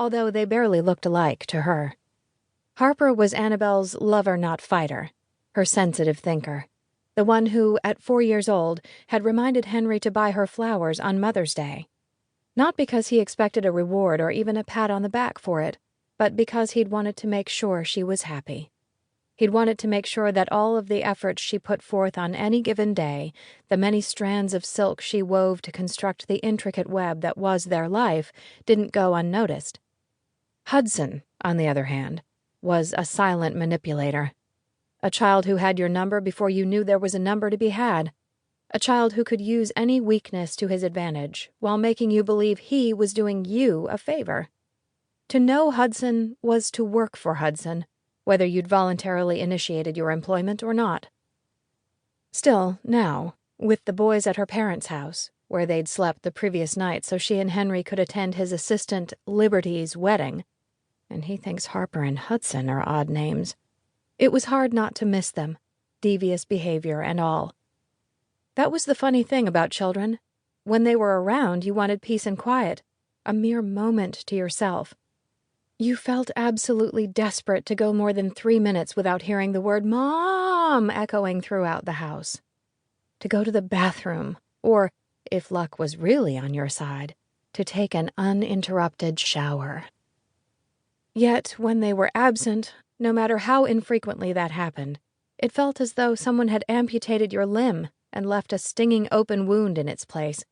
although they barely looked alike to her. Harper was Annabel's lover-not-fighter, her sensitive thinker, the one who, at 4 years old, had reminded Henry to buy her flowers on Mother's Day. Not because he expected a reward or even a pat on the back for it, but because he'd wanted to make sure she was happy. He'd wanted to make sure that all of the efforts she put forth on any given day, the many strands of silk she wove to construct the intricate web that was their life, didn't go unnoticed. Hudson, on the other hand, was a silent manipulator. A child who had your number before you knew there was a number to be had. A child who could use any weakness to his advantage while making you believe he was doing you a favor. To know Hudson was to work for Hudson, whether you'd voluntarily initiated your employment or not. Still, now, with the boys at her parents' house, where they'd slept the previous night so she and Henry could attend his assistant Liberty's wedding, and he thinks Harper and Hudson are odd names, it was hard not to miss them, devious behavior and all. That was the funny thing about children. When they were around, you wanted peace and quiet, a mere moment to yourself. You felt absolutely desperate to go more than 3 minutes without hearing the word "Mom" echoing throughout the house. To go to the bathroom, or, if luck was really on your side, to take an uninterrupted shower. Yet, when they were absent, no matter how infrequently that happened, it felt as though someone had amputated your limb and left a stinging open wound in its place,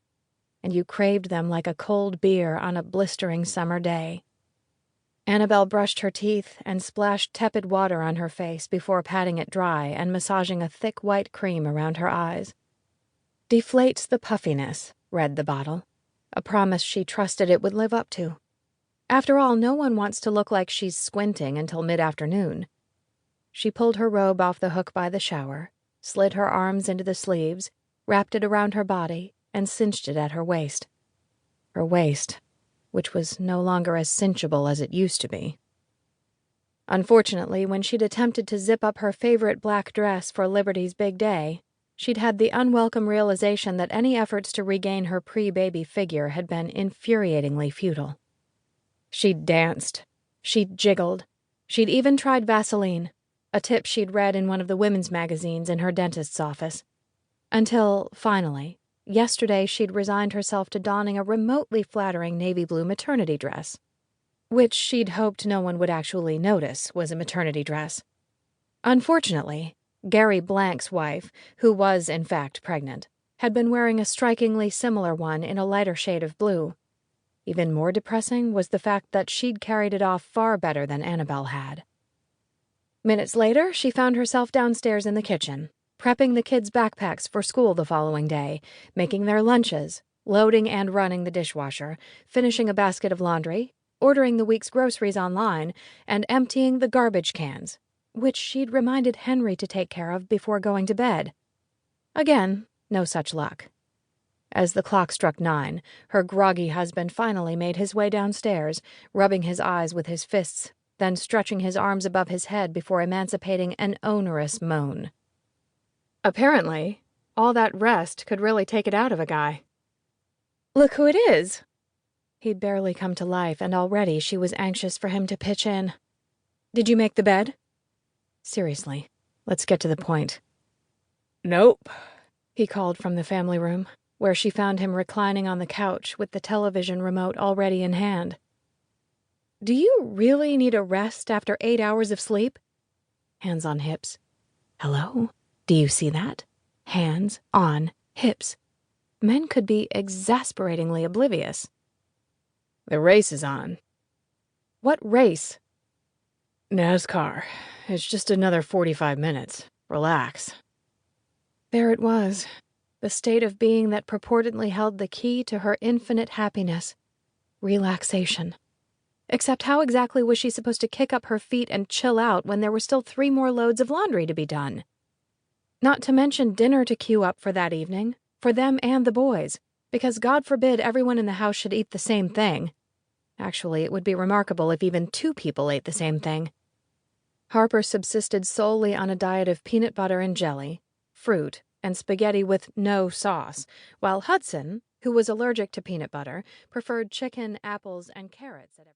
and you craved them like a cold beer on a blistering summer day. Annabel brushed her teeth and splashed tepid water on her face before patting it dry and massaging a thick white cream around her eyes. "Deflates the puffiness," read the bottle, a promise she trusted it would live up to. After all, no one wants to look like she's squinting until mid-afternoon. She pulled her robe off the hook by the shower, slid her arms into the sleeves, wrapped it around her body, and cinched it at her waist. Her waist, which was no longer as cinchable as it used to be. Unfortunately, when she'd attempted to zip up her favorite black dress for Liberty's big day, she'd had the unwelcome realization that any efforts to regain her pre-baby figure had been infuriatingly futile. She'd danced. She'd jiggled. She'd even tried Vaseline, a tip she'd read in one of the women's magazines in her dentist's office. Until, finally, yesterday she'd resigned herself to donning a remotely flattering navy blue maternity dress, which she'd hoped no one would actually notice was a maternity dress. Unfortunately, Gary Blank's wife, who was in fact pregnant, had been wearing a strikingly similar one in a lighter shade of blue. Even more depressing was the fact that she'd carried it off far better than Annabel had. Minutes later, she found herself downstairs in the kitchen, prepping the kids' backpacks for school the following day, making their lunches, loading and running the dishwasher, finishing a basket of laundry, ordering the week's groceries online, and emptying the garbage cans, which she'd reminded Henry to take care of before going to bed. Again, no such luck. As the clock struck 9, her groggy husband finally made his way downstairs, rubbing his eyes with his fists, then stretching his arms above his head before emancipating an onerous moan. Apparently, all that rest could really take it out of a guy. "Look who it is!" He'd barely come to life, and already she was anxious for him to pitch in. "Did you make the bed?" "Seriously, let's get to the point." "Nope," he called from the family room, where she found him reclining on the couch with the television remote already in hand. "Do you really need a rest after 8 hours of sleep?" Hands on hips. Hello? Do you see that? Hands on hips. Men could be exasperatingly oblivious. "The race is on." "What race?" "NASCAR. It's just another 45 minutes. Relax." There it was. The state of being that purportedly held the key to her infinite happiness. Relaxation. Except how exactly was she supposed to kick up her feet and chill out when there were still 3 more loads of laundry to be done? Not to mention dinner to queue up for that evening, for them and the boys, because God forbid everyone in the house should eat the same thing. Actually, it would be remarkable if even 2 people ate the same thing. Harper subsisted solely on a diet of peanut butter and jelly, fruit, and spaghetti with no sauce, while Hudson, who was allergic to peanut butter, preferred chicken, apples, and carrots at every